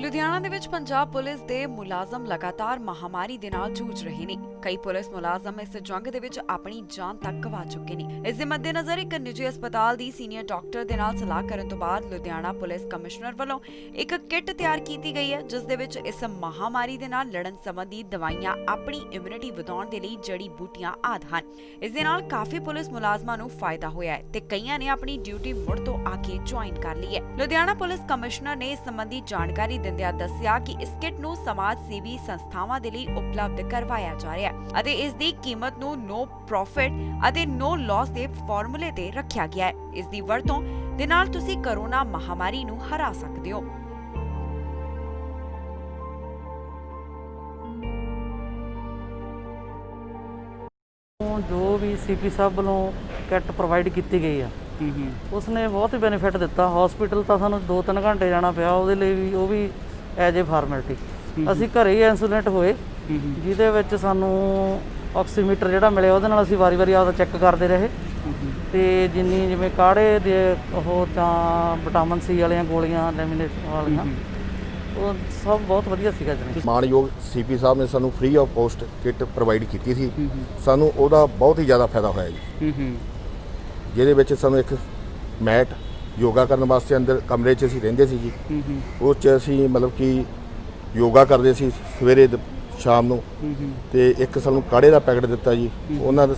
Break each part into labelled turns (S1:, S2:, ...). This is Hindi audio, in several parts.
S1: ਲੁਧਿਆਣਾ ਦੇ ਵਿੱਚ ਪੰਜਾਬ ਪੁਲਿਸ ਦੇ ਮੁਲਾਜ਼ਮ ਲਗਾਤਾਰ ਮਹਾਮਾਰੀ ਦੇ ਨਾਲ ਜੂਝ ਰਹੇ ਨੇ। ਕਈ ਪੁਲਿਸ ਮੁਲਾਜ਼ਮ ਇਸ ਜੰਗ ਦੇ ਵਿੱਚ ਆਪਣੀ ਜਾਨ ਤੱਕ ਗਵਾ ਚੁੱਕੇ ਨੇ। ਇਸ ਦੇ ਮੱਦੇਨਜ਼ਰ ਇੱਕ ਨਿੱਜੀ ਹਸਪਤਾਲ ਦੀ ਸੀਨੀਅਰ ਡਾਕਟਰ ਦੇ ਨਾਲ ਸਲਾਹ ਕਰਨ ਤੋਂ ਬਾਅਦ ਲੁਧਿਆਣਾ ਪੁਲਿਸ ਕਮਿਸ਼ਨਰ ਵੱਲੋਂ ਇੱਕ ਕਿੱਟ ਤਿਆਰ ਕੀਤੀ ਗਈ ਹੈ, ਜਿਸ ਦੇ ਵਿੱਚ ਇਸ ਮਹਾਮਾਰੀ ਦੇ ਨਾਲ ਲੜਨ ਸੰਬੰਧੀ ਦਵਾਈਆਂ, ਆਪਣੀ ਇਮਿਊਨਿਟੀ ਵਧਾਉਣ ਦੇ ਲਈ ਜੜੀ ਬੂਟੀਆਂ ਆਦਿ ਹਨ। ਇਸ ਦੇ ਨਾਲ ਕਾਫੀ ਪੁਲਿਸ ਮੁਲਾਜ਼ਮਾਂ ਨੂੰ ਫਾਇਦਾ ਹੋਇਆ ਹੈ ਤੇ ਕਈਆਂ ਨੇ ਆਪਣੀ ਡਿਊਟੀ ਮੁੜ ਤੋਂ ਆ ਕੇ ਜੁਆਇਨ ਕਰ ਲਈ ਹੈ। ਲੁਧਿਆਣਾ ਪੁਲਿਸ ਕਮਿਸ਼ਨਰ ਨੇ ਇਸ ਸੰਬੰਧੀ ਜਾਣਕਾਰੀ ਦਿੰਦਿਆਂ ਦੱਸਿਆ ਕਿ ਇਸ ਕਿੱਟ ਨੂੰ ਸਮਾਜ ਸੇਵੀ ਸੰਸਥਾਵਾਂ ਦੇ ਲਈ ਉਪਲਬਧ ਕਰਵਾਇਆ ਜਾ ਰਿਹਾ ਹੈ ਅਤੇ ਇਸ ਦੀ ਕੀਮਤ ਨੂੰ ਨੋ ਪ੍ਰੋਫਿਟ ਅਤੇ ਨੋ ਲਾਸ ਦੇ ਫਾਰਮੂਲੇ ਤੇ ਰੱਖਿਆ ਗਿਆ ਹੈ। ਇਸ ਦੀ ਵਰਤੋਂ ਦੇ ਨਾਲ ਤੁਸੀਂ ਕੋਰੋਨਾ ਮਹਾਮਾਰੀ ਨੂੰ ਹਰਾ ਸਕਦੇ ਹੋ।
S2: ਜੋ ਵੀ ਸੀਪੀ ਸਾਹਿਬ ਵੱਲੋਂ ਕਿੱਟ ਪ੍ਰੋਵਾਈਡ ਕੀਤੀ ਗਈ ਆ ਉਸਨੇ ਬਹੁਤ ਹੀ ਬੈਨੀਫਿਟ ਦਿੱਤਾ। ਹਸਪੀਟਲ ਤਾਂ ਸਾਨੂੰ 2-3 ਘੰਟੇ ਜਾਣਾ ਪਿਆ, ਉਹਦੇ ਲਈ ਵੀ ਉਹ ਵੀ ਐਜ ਏ ਫਾਰਮੈਲਿਟੀ। ਅਸੀਂ ਘਰੇ ਹੀ ਇੰਸੂਲੈਂਟ ਹੋਏ, ਜਿਹਦੇ ਵਿੱਚ ਸਾਨੂੰ ਆਕਸੀਮੀਟਰ ਜਿਹੜਾ ਮਿਲਿਆ ਉਹਦੇ ਨਾਲ ਅਸੀਂ ਵਾਰੀ-ਵਾਰੀ ਆਪਦਾ ਚੈੱਕ ਕਰਦੇ ਰਹੇ ਤੇ ਜਿੰਨੀ ਜਿਵੇਂ ਕਾੜੇ ਦੇ ਉਹ ਤਾਂ ਵਿਟਾਮਿਨ ਸੀ ਵਾਲੀਆਂ ਗੋਲੀਆਂ, ਲੈਮੀਨੇਟ ਵਾਲੀਆਂ, ਉਹ ਸਭ ਬਹੁਤ ਵਧੀਆ ਸੀਗਾ। ਜੀ
S3: ਮਾਣਯੋਗ ਸੀਪੀ ਸਾਹਿਬ ਨੇ ਸਾਨੂੰ free of cost kit provide ਕੀਤੀ ਸੀ। ਸਾਨੂੰ ਉਹਦਾ ਬਹੁਤ ਹੀ ਜ਼ਿਆਦਾ ਫਾਇਦਾ ਹੋਇਆ ਜੀ। ਜਿਹਦੇ ਵਿੱਚ ਸਾਨੂੰ ਇੱਕ ਮੈਟ ਯੋਗਾ ਕਰਨ ਵਾਸਤੇ ਅੰਦਰ ਕਮਰੇ 'ਚ ਅਸੀਂ ਰਹਿੰਦੇ ਸੀ ਜੀ। ਉਸ 'ਚ ਅਸੀਂ ਮਤਲਬ ਕਿ ਯੋਗਾ ਕਰਦੇ ਸੀ ਸਵੇਰੇ ਸ਼ਾਮ ਨੂੰ, ਤੇ ਇੱਕ ਸਾਨੂੰ ਕਾੜੇ ਦਾ ਪੈਕਟ ਦਿੱਤਾ ਜੀ। ਉਹਨਾਂ ਦਾ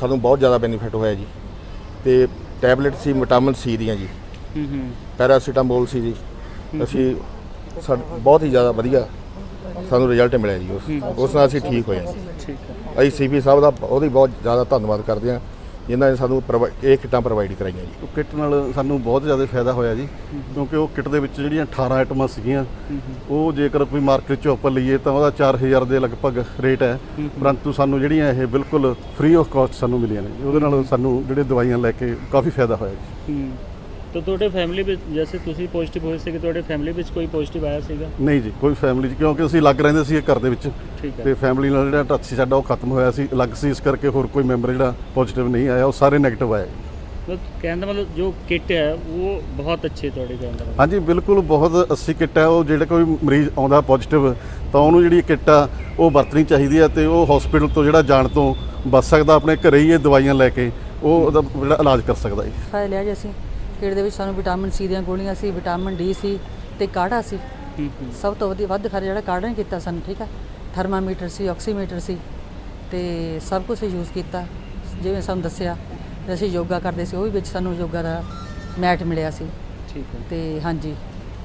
S3: ਸਾਨੂੰ ਬਹੁਤ ਜ਼ਿਆਦਾ ਬੈਨੀਫਿਟ ਹੋਇਆ ਜੀ। ਤੇ ਟੈਬਲੇਟ ਸੀ ਵਿਟਾਮਿਨ ਸੀ ਦੀਆਂ ਜੀ, ਪੈਰਾਸੀਟਾਮੋਲ ਸੀ ਜੀ। ਅਸੀਂ ਬਹੁਤ ਹੀ ਜ਼ਿਆਦਾ ਵਧੀਆ ਸਾਨੂੰ ਰਿਜ਼ਲਟ ਮਿਲਿਆ ਜੀ। ਉਸ ਨਾਲ ਅਸੀਂ ਠੀਕ ਹੋਏ ਹਾਂ। ਅਸੀਂ ਸੀਪੀ ਸਾਹਿਬ ਦਾ ਉਹਦੀ ਬਹੁਤ ਜ਼ਿਆਦਾ ਧੰਨਵਾਦ ਕਰਦੇ ਹਾਂ, ਜਿਨ੍ਹਾਂ ਨੇ ਸਾਨੂੰ ਇਹ ਕਿੱਟਾਂ ਪ੍ਰੋਵਾਈਡ ਕਰਾਈਆਂ ਜੀ।
S4: ਉਹ ਕਿੱਟ ਨਾਲ ਸਾਨੂੰ ਬਹੁਤ ਜ਼ਿਆਦਾ ਫਾਇਦਾ ਹੋਇਆ ਜੀ, ਕਿਉਂਕਿ ਉਹ ਕਿੱਟ ਦੇ ਵਿੱਚ ਜਿਹੜੀਆਂ 18 ਆਈਟਮਾਂ ਸੀਗੀਆਂ, ਉਹ ਜੇਕਰ ਕੋਈ ਮਾਰਕੀਟ 'ਚੋਂ ਆਪਾਂ ਲਈਏ ਤਾਂ ਉਹਦਾ 4000 ਦੇ ਲਗਭਗ ਰੇਟ ਹੈ, ਪਰੰਤੂ ਸਾਨੂੰ ਜਿਹੜੀਆਂ ਇਹ ਬਿਲਕੁਲ ਫ੍ਰੀ ਆਫ ਕਾਸਟ ਸਾਨੂੰ ਮਿਲੀਆਂ ਨੇ। ਉਹਦੇ ਨਾਲ ਸਾਨੂੰ ਜਿਹੜੇ ਦਵਾਈਆਂ ਲੈ ਕੇ ਕਾਫੀ ਫਾਇਦਾ ਹੋਇਆ ਜੀ।
S5: ਤਾਂ ਤੁਹਾਡੇ ਫੈਮਿਲੀ ਵਿੱਚ ਜੈਸੇ ਤੁਸੀਂ ਪੋਜ਼ਿਟਿਵ ਹੋਏ ਸੀ ਕਿ ਤੁਹਾਡੇ ਫੈਮਿਲੀ ਵਿੱਚ ਕੋਈ ਪੋਜ਼ਿਟਿਵ ਆਇਆ ਸੀਗਾ?
S4: ਨਹੀਂ ਜੀ, ਕੋਈ ਫੈਮਿਲੀ 'ਚ, ਕਿਉਂਕਿ ਅਸੀਂ ਅਲੱਗ ਰਹਿੰਦੇ ਸੀ ਘਰ ਦੇ ਵਿੱਚ, ਤੇ ਫੈਮਿਲੀ ਨਾਲ ਜਿਹੜਾ ਟੱਚ ਸੀ ਸਾਡਾ ਉਹ ਖਤਮ ਹੋਇਆ ਸੀ, ਅਲੱਗ ਸੀ। ਇਸ ਕਰਕੇ ਹੋਰ ਕੋਈ ਮੈਂਬਰ ਜਿਹੜਾ ਪੋਜ਼ਿਟਿਵ ਨਹੀਂ ਆਇਆ, ਉਹ ਸਾਰੇ ਨੈਗੇਟਿਵ ਆਏ।
S5: ਮਤਲਬ ਕਹਿਣ ਦਾ ਮਤਲਬ ਜੋ ਕਿੱਟ ਹੈ ਉਹ ਬਹੁਤ ਅੱਛੀ ਤੁਹਾਡੇ ਕਹਿਣ ਦਾ ਮਤਲਬ?
S4: ਹਾਂਜੀ ਬਿਲਕੁਲ, ਬਹੁਤ ਅੱਛੀ ਕਿੱਟ ਹੈ। ਉਹ ਜਿਹੜਾ ਕੋਈ ਮਰੀਜ਼ ਆਉਂਦਾ ਪੋਜ਼ਿਟਿਵ ਤਾਂ ਉਹਨੂੰ ਜਿਹੜੀ ਕਿੱਟ ਆ ਉਹ ਵਰਤਣੀ ਚਾਹੀਦੀ ਹੈ, ਤੇ ਉਹ ਹਸਪੀਟਲ ਤੋਂ ਜਿਹੜਾ ਜਾਣ ਤੋਂ ਬਚ ਸਕਦਾ, ਆਪਣੇ ਘਰੇ ਹੀ ਇਹ ਦਵਾਈਆਂ ਲੈ ਕੇ ਉਹ ਉਹਦਾ ਜਿਹੜਾ ਇਲਾਜ ਕਰ ਸਕਦਾ ਜੀ।
S2: ਫਾਇਦਾ ਲਿਆ ਜੀ ਅਸੀਂ ਕਿੱਟ ਦੇ ਵਿੱਚ। ਸਾਨੂੰ ਵਿਟਾਮਿਨ ਸੀ ਦੀਆਂ ਗੋਲੀਆਂ ਸੀ, ਵਿਟਾਮਿਨ ਡੀ ਸੀ ਤੇ ਕਾੜਾ ਸੀ। ਸਭ ਤੋਂ ਵੱਧ ਖਰ ਜਿਹੜਾ ਕਾੜਾ ਨੇ ਕੀਤਾ ਸਾਨੂੰ, ਠੀਕ ਹੈ। ਥਰਮਾਮੀਟਰ ਸੀ, ਆਕਸੀਮੀਟਰ ਸੀ, ਤੇ ਸਭ ਕੁਝ ਯੂਜ਼ ਕੀਤਾ ਜਿਵੇਂ ਸਾਨੂੰ ਦੱਸਿਆ। ਅਸੀਂ ਯੋਗਾ ਕਰਦੇ ਸੀ, ਉਹ ਵੀ ਵਿੱਚ ਸਾਨੂੰ ਯੋਗਾ ਦਾ ਮੈਟ ਮਿਲਿਆ ਸੀ।
S5: ਠੀਕ ਹੈ।
S2: ਤੇ ਹਾਂਜੀ,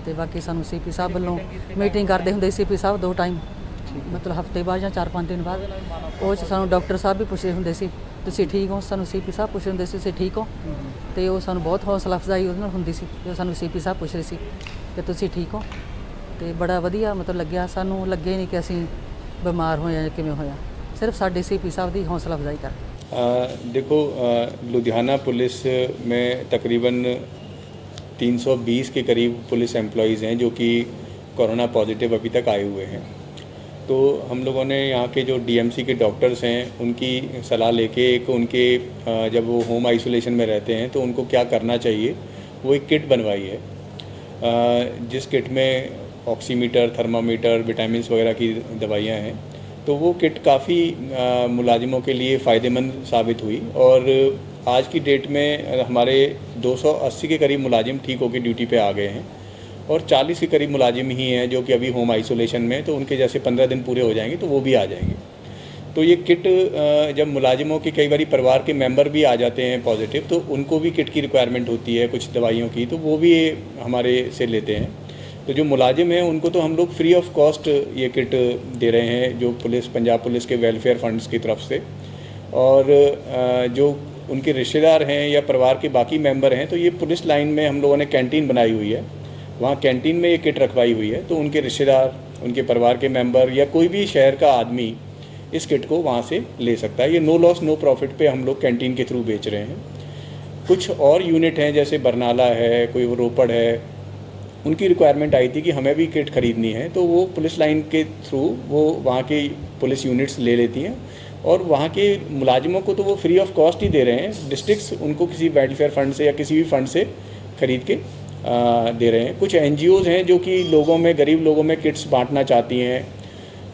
S2: ਤੇ ਬਾਕੀ ਸਾਨੂੰ ਸੀਪੀ ਸਾਹਿਬ ਵੱਲੋਂ ਮੀਟਿੰਗ ਕਰਦੇ ਹੁੰਦੇ ਸੀਪੀ ਸਾਹਿਬ 2 ਟਾਈਮ, ਮਤਲਬ ਹਫ਼ਤੇ ਬਾਅਦ ਜਾਂ 4-5 ਦਿਨ ਬਾਅਦ। ਉਹ 'ਚ ਸਾਨੂੰ ਡਾਕਟਰ ਸਾਹਿਬ ਵੀ ਪੁੱਛਦੇ ਹੁੰਦੇ ਸੀ ਤੁਸੀਂ ਠੀਕ ਹੋ, ਸਾਨੂੰ ਸੀਪੀ ਸਾਹਿਬ ਪੁੱਛਦੇ ਹੁੰਦੇ ਸੀ ਤੁਸੀਂ ਠੀਕ ਹੋ। ਤੇ ਉਹ ਸਾਨੂੰ ਬਹੁਤ ਹੌਸਲਾ ਅਫਜ਼ਾਈ ਉਹਦੇ ਨਾਲ ਹੁੰਦੀ ਸੀ ਜੋ ਸਾਨੂੰ ਸੀਪੀ ਸਾਹਿਬ ਪੁੱਛ ਰਹੇ ਸੀ ਕਿ ਤੁਸੀਂ ਠੀਕ ਹੋ। ਤੇ ਬੜਾ ਵਧੀਆ ਮਤਲਬ ਲੱਗਿਆ ਸਾਨੂੰ, ਲੱਗੇ ਨਹੀਂ ਕਿ ਅਸੀਂ ਬਿਮਾਰ ਹੋਏ ਜਾਂ ਕਿਵੇਂ ਹੋਇਆ, ਸਿਰਫ ਸਾਡੇ ਸੀਪੀ ਸਾਹਿਬ ਦੀ हौसला अफजाई कर।
S6: देखो, लुधियाना पुलिस में तकरीबन 320 के करीब पुलिस एम्प्लॉयज़ हैं जो कि कोरोना पॉजिटिव अभी तक आए हुए हैं। तो हम लोगों ने यहाँ के जो डीएमसी के डॉक्टर्स हैं उनकी सलाह लेके एक उनके जब वो होम आइसोलेशन में रहते हैं तो उनको क्या करना चाहिए, वो एक किट बनवाई है, जिस किट में ऑक्सीमीटर, थर्मामीटर, विटामिन्स वगैरह की दवाइयाँ हैं। तो वो किट काफ़ी मुलाजिमों के लिए फ़ायदेमंद साबित हुई और आज की डेट में हमारे 280 के करीब मुलाजिम ठीक होकर ड्यूटी पे आ गए हैं और 40 के करीब मुलाजिम ही हैं जो कि अभी होम आइसोलेशन में, तो उनके जैसे 15 दिन पूरे हो जाएंगे तो वो भी आ जाएंगे। तो ये किट जब मुलाजिमों के कई बार परिवार के मेंबर भी आ जाते हैं पॉजिटिव, तो उनको भी किट की रिक्वायरमेंट होती है कुछ दवाइयों की, तो वो भी हमारे से लेते हैं। तो जो मुलाजिम हैं उनको तो हम लोग फ्री ऑफ कॉस्ट ये किट दे रहे हैं, जो पंजाब पुलिस के वेलफेयर फंड्स की तरफ से। और जो उनके रिश्तेदार हैं या परिवार के बाकी मेंबर हैं, तो ये पुलिस लाइन में हम लोगों ने कैंटीन बनाई हुई है, वहाँ कैंटीन में ये किट रखवाई हुई है। तो उनके रिश्तेदार, उनके परिवार के मेंबर या कोई भी शहर का आदमी इस किट को वहाँ से ले सकता है। ये नो लॉस नो प्रॉफिट पे हम लोग कैंटीन के थ्रू बेच रहे हैं। कुछ और यूनिट हैं जैसे बरनाला है, कोई रोपड़ है, उनकी रिक्वायरमेंट आई थी कि हमें भी किट ख़रीदनी है, तो वो पुलिस लाइन के थ्रू वो वहाँ की पुलिस यूनिट्स ले लेती हैं और वहाँ के मुलाजिमों को तो वो फ्री ऑफ कॉस्ट ही दे रहे हैं। डिस्ट्रिक्ट्स उनको किसी वेलफेयर फ़ंड से या किसी भी फ़ंड से ख़रीद के दे रहे हैं। कुछ NGOs हैं जो कि लोगों में, गरीब लोगों में किट्स बांटना चाहती हैं,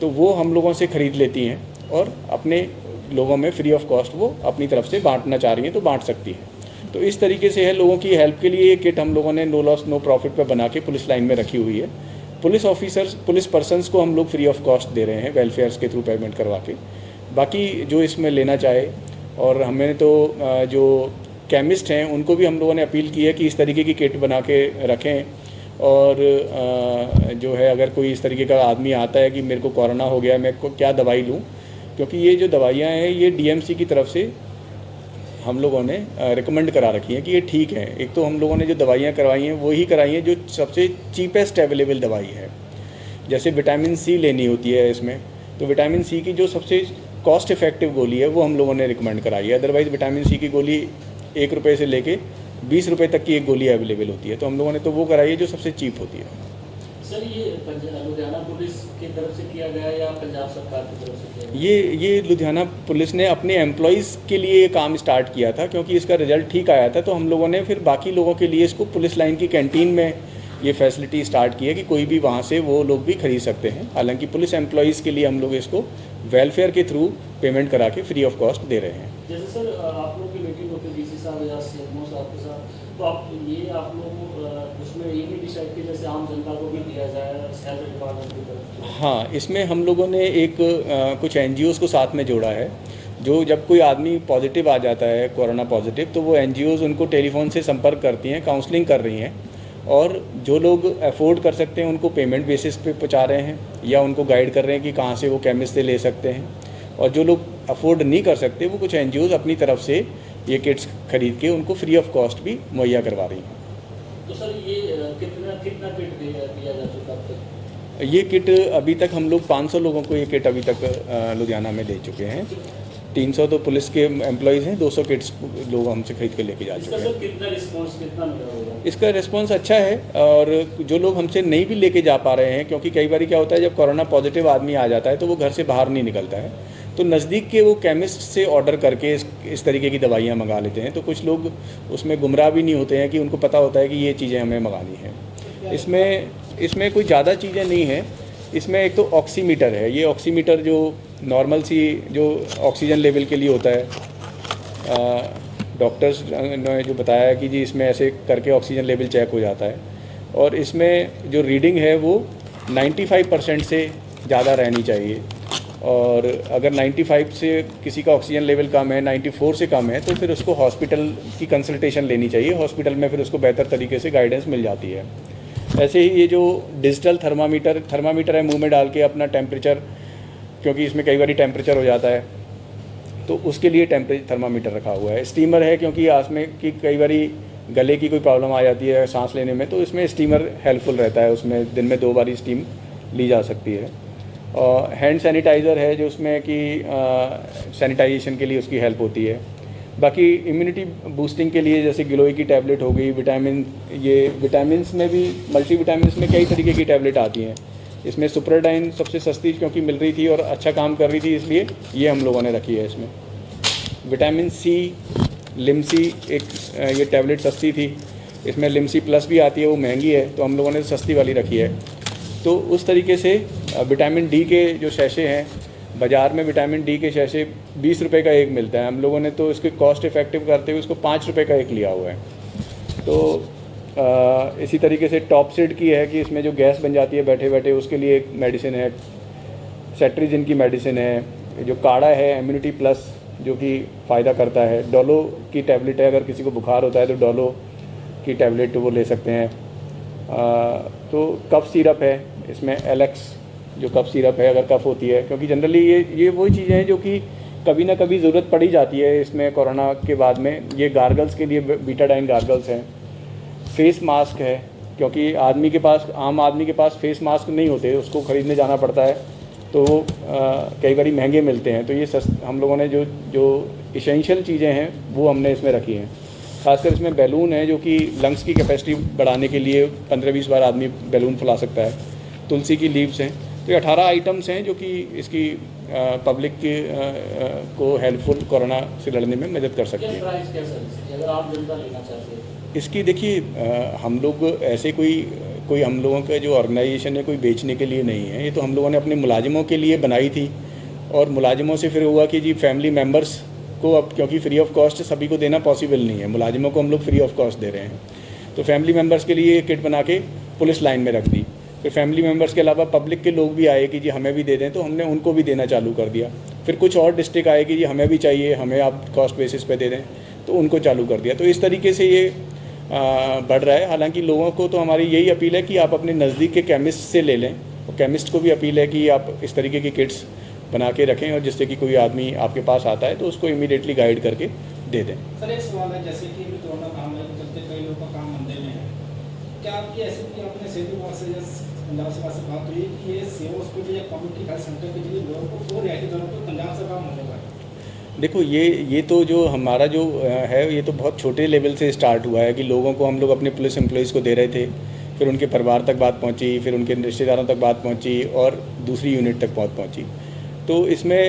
S6: तो वो हम लोगों से ख़रीद लेती हैं और अपने लोगों में फ्री ऑफ कॉस्ट वो अपनी तरफ से बांटना चाह रही हैं तो बांट सकती हैं। तो इस तरीके से है, लोगों की हेल्प के लिए ये किट हम लोगों ने नो लॉस नो प्रॉफिट पर बना के पुलिस लाइन में रखी हुई है। पुलिस ऑफिसर्स, पुलिस पर्सनस को हम लोग फ्री ऑफ कॉस्ट दे रहे हैं वेलफेयर्स के थ्रू पेमेंट करवा के। बाकी जो इसमें लेना चाहे, और हमें तो जो केमिस्ट हैं उनको भी हम लोगों ने अपील की है कि इस तरीके की किट बना के रखें। और जो है, अगर कोई इस तरीके का आदमी आता है कि मेरे को कोरोना हो गया, मैं को क्या दवाई लूँ, क्योंकि ये जो दवाइयाँ हैं ये DMC की तरफ से हम लोगों ने रिकमेंड करा रखी हैं कि ये ठीक है। एक तो हम लोगों ने जो दवाइयाँ करवाई हैं वो ही कराई हैं जो सबसे चीपेस्ट अवेलेबल दवाई है। जैसे विटामिन C लेनी होती है इसमें, तो विटामिन C की जो सबसे कॉस्ट इफेक्टिव गोली है वो हम लोगों ने रिकमेंड कराई है। अदरवाइज़ विटामिन C की गोली 1 रुपये से लेके 20 रुपये तक की एक गोली अवेलेबल होती है, तो हम लोगों ने तो वो कराई है जो सबसे चीप होती है।
S7: सर, ये लुधियाना पुलिस की तरफ से किया गया या पंजाब सरकार की तरफ से किया गया?
S6: ये लुधियाना पुलिस ने अपने एम्प्लॉयज़ के लिए ये काम स्टार्ट किया था, क्योंकि इसका रिजल्ट ठीक आया था। तो हम लोगों ने फिर बाकी लोगों के लिए इसको पुलिस लाइन की कैंटीन में ये फैसिलिटी स्टार्ट की है कि कोई भी वहाँ से वो लोग भी खरीद सकते हैं। हालांकि पुलिस एम्प्लॉयज़ के लिए हम लोग इसको वेलफेयर के थ्रू पेमेंट करा के फ्री ऑफ कॉस्ट दे रहे हैं।
S7: जैसे सर आप लोग की मीटिंग होती है DC साहब या CMO साहब के साथ, तो आप लोग उसमें ये भी डिसाइड किया जैसे आम जनता को भी दिया जाए हेल्थ डिपार्टमेंट की तरफ?
S6: हाँ, इसमें हम लोगों ने एक कुछ NGOs को साथ में जोड़ा है। जो जब कोई आदमी पॉजिटिव आ जाता है, कोरोना पॉजिटिव, तो वो NGOs उनको टेलीफोन से संपर्क करती हैं, काउंसलिंग कर रही हैं, और जो लोग अफोर्ड कर सकते हैं उनको पेमेंट बेसिस पे पहुंचा रहे हैं या उनको गाइड कर रहे हैं कि कहाँ से वो केमिस्ट से ले सकते हैं। और जो लोग अफोर्ड नहीं कर सकते, वो कुछ NGOs अपनी तरफ से ये किट्स खरीद के उनको फ्री ऑफ कॉस्ट भी मुहैया करवा रही हैं।
S7: तो सर ये कितना किट दिया जा चुका अब तक?
S6: ये किट अभी तक हम लोग 500 लोगों को ये किट अभी तक लुधियाना में दे चुके हैं। 300 तो पुलिस के एम्प्लॉयज़ हैं, 200 किट्स लोग हमसे खरीद के लेके जा चुके हैं।
S7: सर कितना रिस्पॉन्स कितना मिला होगा?
S6: इसका रिस्पॉन्स अच्छा है, और जो लोग हमसे नहीं भी लेके जा पा रहे हैं, क्योंकि कई बार क्या होता है जब कोरोना पॉजिटिव आदमी आ जाता है तो वो घर से बाहर नहीं निकलता है, तो नज़दीक के वो केमिस्ट से ऑर्डर करके इस तरीके की दवाइयाँ मंगा लेते हैं। तो कुछ लोग उसमें गुमराह भी नहीं होते हैं कि उनको पता होता है कि ये चीज़ें हमें मंगानी है। इसमें कोई ज़्यादा चीज़ें नहीं है। इसमें एक तो ऑक्सीमीटर है, ये ऑक्सीमीटर जो नॉर्मल सी जो ऑक्सीजन लेवल के लिए होता है, डॉक्टर्स ने जो बताया कि जी इसमें ऐसे करके ऑक्सीजन लेवल चेक हो जाता है, और इसमें जो रीडिंग है वो 95% से ज़्यादा रहनी चाहिए। और अगर 95 से किसी का ऑक्सीजन लेवल कम है, 94 से कम है, तो फिर उसको हॉस्पिटल की कंसल्टेशन लेनी चाहिए। हॉस्पिटल में फिर उसको बेहतर तरीके से गाइडेंस मिल जाती है। ऐसे ही ये जो डिजिटल थर्मामीटर है, मुंह में डाल के अपना टेम्परेचर, क्योंकि इसमें कई बार टेम्परेचर हो जाता है, तो उसके लिए थर्मामीटर रखा हुआ है। स्टीमर है, क्योंकि आसमे की कई बार गले की कोई प्रॉब्लम आ जाती है सांस लेने में, तो इसमें स्टीमर हेल्पफुल रहता है। उसमें दिन में 2 बार स्टीम ली जा सकती है। और हैंड सैनिटाइज़र है जो उसमें कि सैनिटाइजेशन के लिए उसकी हेल्प होती है। बाकी इम्यूनिटी बूस्टिंग के लिए जैसे गिलोय की टैबलेट हो गई, विटामिन्स में भी, मल्टीविटामिन्स में कई तरीके की टैबलेट आती हैं। इसमें सुपराडाइन सबसे सस्ती क्योंकि मिल रही थी और अच्छा काम कर रही थी, इसलिए ये हम लोगों ने रखी है। इसमें विटामिन C, लिमसी एक ये टैबलेट सस्ती थी। इसमें लिमसी प्लस भी आती है, वो महंगी है, तो हम लोगों ने सस्ती वाली रखी है। तो उस तरीके से विटामिन D के जो शैशे हैं, बाज़ार में विटामिन D के शैशे 20 रुपये का एक मिलता है, हम लोगों ने तो इसके कॉस्ट इफेक्टिव करते हुए उसको 5 रुपये का एक लिया हुआ है। तो इसी तरीके से टॉपसिड की है कि इसमें जो गैस बन जाती है बैठे बैठे, उसके लिए एक मेडिसिन है। सेट्रिजिन की मेडिसिन है। जो काढ़ा है इम्यूनिटी प्लस, जो कि फ़ायदा करता है। डोलो की टैबलेट है, अगर किसी को बुखार होता है तो डोलो की टैबलेट वो ले सकते हैं। तो कफ सिरप है, इसमें एलेक्स जो कफ सिरप है अगर कफ होती है, क्योंकि जनरली ये वही चीज़ें हैं जो कि कभी ना कभी ज़रूरत पड़ी जाती है इसमें कोरोना के बाद में। ये गार्गल्स के लिए बीटाडाइन गार्गल्स हैं। फेस मास्क है, क्योंकि आम आदमी के पास फेस मास्क नहीं होते, उसको ख़रीदने जाना पड़ता है, तो कई बार महंगे मिलते हैं। तो ये हम लोगों ने जो इसेंशियल चीज़ें हैं वो हमने इसमें रखी हैं। खासकर इसमें बैलून है, जो कि लंग्स की कैपेसिटी बढ़ाने के लिए 15-20 बार आदमी बैलून फुला सकता है। तुलसी की लीव्स हैं। तो ये 18 आइटम्स हैं जो कि इसकी पब्लिक को हेल्पफुल कोरोना से लड़ने में मदद कर सकती है।
S7: प्राइस क्या सर, अगर आप जनता लेना चाहते हैं?
S6: इसकी देखिए हम लोग ऐसे कोई हम लोगों का जो ऑर्गेनाइजेशन है कोई बेचने के लिए नहीं है। ये तो हम लोगों ने अपने मुलाजिमों के लिए बनाई थी और मुलाजिमों से फिर हुआ कि जी फैमिली मेम्बर्स को अब क्योंकि फ्री ऑफ कॉस्ट सभी को देना पॉसिबल नहीं है, मुलाजिमों को हम लोग फ्री ऑफ कॉस्ट दे रहे हैं, तो फैमिली मेम्बर्स के लिए किट बना के पुलिस लाइन में रख दी। फिर फैमिली मेम्बर्स के अलावा पब्लिक के लोग भी आए कि जी हमें भी दे दें, तो हमने उनको भी देना चालू कर दिया। फिर कुछ और डिस्ट्रिक्ट आए कि जी हमें भी चाहिए, हमें आप कॉस्ट बेसिस पे दे दें, तो उनको चालू कर दिया। तो इस तरीके से ये बढ़ रहा है। हालांकि लोगों को तो हमारी यही अपील है कि आप अपने नज़दीक के केमिस्ट से ले लें, और केमिस्ट को भी अपील है कि आप इस तरीके की किट्स बना के रखें और जिससे कि कोई आदमी आपके पास आता है तो उसको इमीडिएटली गाइड करके दे दें।
S8: सर एक सवाल है, जैसे कि अभी कोरोना महामारी के चलते कई लोगों का काम धंधे में है, क्या आपकी ऐसे कि अपने सेहत विभाग से या पंजाब सरकार से बात हुई कि ये सेवा हॉस्पिटल या कम्युनिटी हेल्थ सेंटर के लिए लोगों को और रियायती दरों पर पंजाब सरकार मानेगा?
S6: देखो ये तो जो हमारा जो है ये तो बहुत छोटे लेवल से स्टार्ट हुआ है कि लोगों को हम लोग अपने पुलिस एम्प्लॉइज़ को दे रहे थे, फिर उनके परिवार तक बात पहुंची, फिर उनके रिश्तेदारों तक बात पहुंची और दूसरी यूनिट तक पहुंची। तो इसमें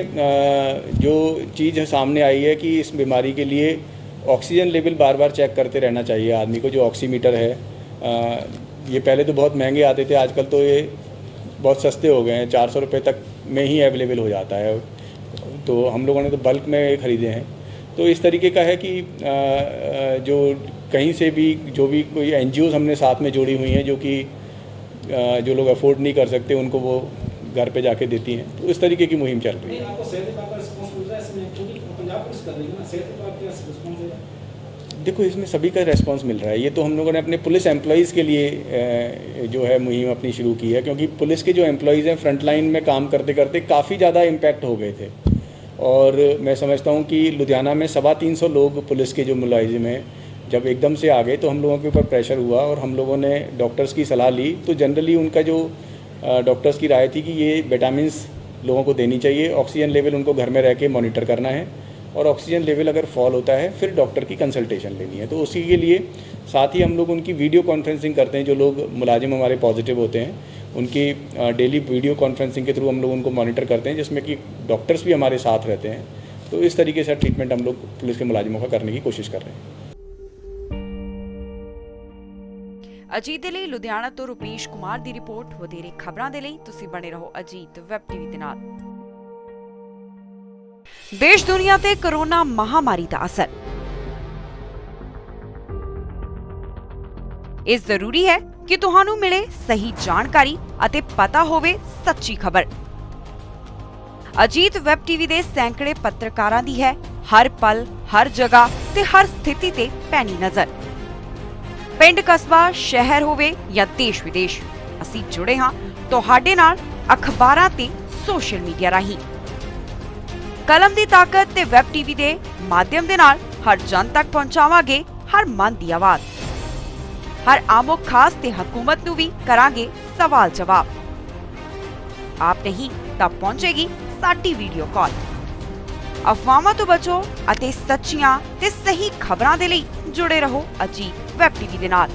S6: जो चीज़ सामने आई है कि इस बीमारी के लिए ऑक्सीजन लेवल बार बार चेक करते रहना चाहिए आदमी को। जो ऑक्सीमीटर है ये पहले तो बहुत महंगे आते थे, आजकल तो ये बहुत सस्ते हो गए हैं, 400 रुपये तक में ही अवेलेबल हो जाता है। तो हम लोगों ने तो बल्क में खरीदे हैं। तो इस तरीके का है कि जो कहीं से भी जो भी कोई NGOs हमने साथ में जोड़ी हुई हैं जो कि जो लोग अफोर्ड नहीं कर सकते उनको वो घर पे जाके देती हैं। तो इस तरीके की मुहिम चल रही है।
S8: आपको सेहत विभाग का रिस्पॉन्स मिल रहा है इसमें, क्योंकि पंजाब पुलिस कर रही है ना, सेहत विभाग का रिस्पॉन्स है?
S6: देखो इसमें सभी का रेस्पॉन्स मिल रहा है। ये तो हम लोगों ने अपने पुलिस एम्प्लॉइज़ के लिए जो है मुहिम अपनी शुरू की है, क्योंकि पुलिस के जो एम्प्लॉइज़ हैं फ्रंट लाइन में काम करते करते काफ़ी ज़्यादा इम्पैक्ट हो गए थे। और मैं समझता हूँ कि लुधियाना में 350 लोग पुलिस के जो मुलाजिम हैं जब एकदम से आ गए तो हम लोगों के ऊपर प्रेशर हुआ और हम लोगों ने डॉक्टर्स की सलाह ली। तो जनरली उनका जो डॉक्टर्स की राय थी कि ये विटामिन्स लोगों को देनी चाहिए, ऑक्सीजन लेवल उनको घर में रह के मॉनिटर करना है और ऑक्सीजन लेवल अगर फॉल होता है फिर डॉक्टर की कंसल्टेशन लेनी है। तो उसी के लिए साथ ही हम लोग उनकी वीडियो कॉन्फ्रेंसिंग करते हैं। जो लोग मुलाजिम हमारे पॉजिटिव होते हैं उनकी डेली वीडियो कॉन्फ्रेंसिंग के थ्रू हम लोग उनको मॉनिटर करते हैं, जिसमें कि डॉक्टर्स भी हमारे साथ रहते हैं। तो इस तरीके से ट्रीटमेंट हम लोग पुलिस के मुलाजिमों का करने की कोशिश कर रहे हैं।
S1: ਅਜੀਤ ਦੇ ਲਈ ਲੁਧਿਆਣਾ ਤੋਂ ਰੂਪੇਸ਼ ਕੁਮਾਰ ਦੀ ਰਿਪੋਰਟ। ਵਧੇਰੇ ਖਬਰਾਂ ਦੇ ਲਈ ਤੁਸੀਂ ਬਣੇ ਰਹੋ ਅਜੀਤ ਵੈਬ ਟੀਵੀ ਦੇ ਨਾਲ। ਦੇਸ਼ ਦੁਨੀਆ ਤੇ ਕੋਰੋਨਾ ਮਹਾਮਾਰੀ ਦਾ ਅਸਰ। ਇਹ ਜ਼ਰੂਰੀ ਹੈ ਕਿ ਤੁਹਾਨੂੰ ਮਿਲੇ ਸਹੀ ਜਾਣਕਾਰੀ ਅਤੇ ਪਤਾ ਹੋਵੇ ਸੱਚੀ ਖਬਰ। ਅਜੀਤ ਵੈਬ ਟੀਵੀ ਦੇ ਸੈਂਕੜੇ ਪੱਤਰਕਾਰਾਂ ਦੀ ਹੈ ਹਰ ਪਲ, ਹਰ ਜਗ੍ਹਾ ਤੇ ਹਰ ਸਥਿਤੀ ਤੇ ਪੈਣੀ ਨਜ਼ਰ। ਪਿੰਡ, ਕਸਬਾ, ਸ਼ਹਿਰ ਹੋਵੇ ਜਾਂ ਦੇਸ਼ ਵਿਦੇਸ਼, ਅਸੀਂ ਜੁੜੇ ਹਾਂ ਤੁਹਾਡੇ ਨਾਲ ਅਖਬਾਰਾਂ ਤੇ ਸੋਸ਼ਲ ਮੀਡੀਆ ਰਾਹੀਂ। ਕਲਮ ਦੀ ਤਾਕਤ ਤੇ ਵੈਬ ਟੀਵੀ ਦੇ ਮਾਧਿਅਮ ਦੇ ਨਾਲ ਹਰ ਜਨ ਤੱਕ ਪਹੁੰਚਾਵਾਂਗੇ ਹਰ ਮਨ ਦੀ ਆਵਾਜ਼। ਹਰ ਆਮੋ ਖਾਸ ਤੇ ਹਕੂਮਤ ਨੂੰ ਵੀ ਕਰਾਂਗੇ ਸਵਾਲ ਜਵਾਬ। ਆਪ ਨਹੀਂ ਤਾਂ ਪਹੁੰਚੇਗੀ ਸਾਡੀ ਵੀਡੀਓ ਕਾਲ। ਅਫਵਾਹਾਂ ਤੋਂ ਬਚੋ ਅਤੇ ਸੱਚੀਆਂ ਤੇ ਸਹੀ ਖਬਰਾਂ ਦੇ ਲਈ ਜੁੜੇ ਰਹੋ ਅਜੀਤ ਵੈਬ ਟੀਵੀ ਦੇ ਨਾਲ।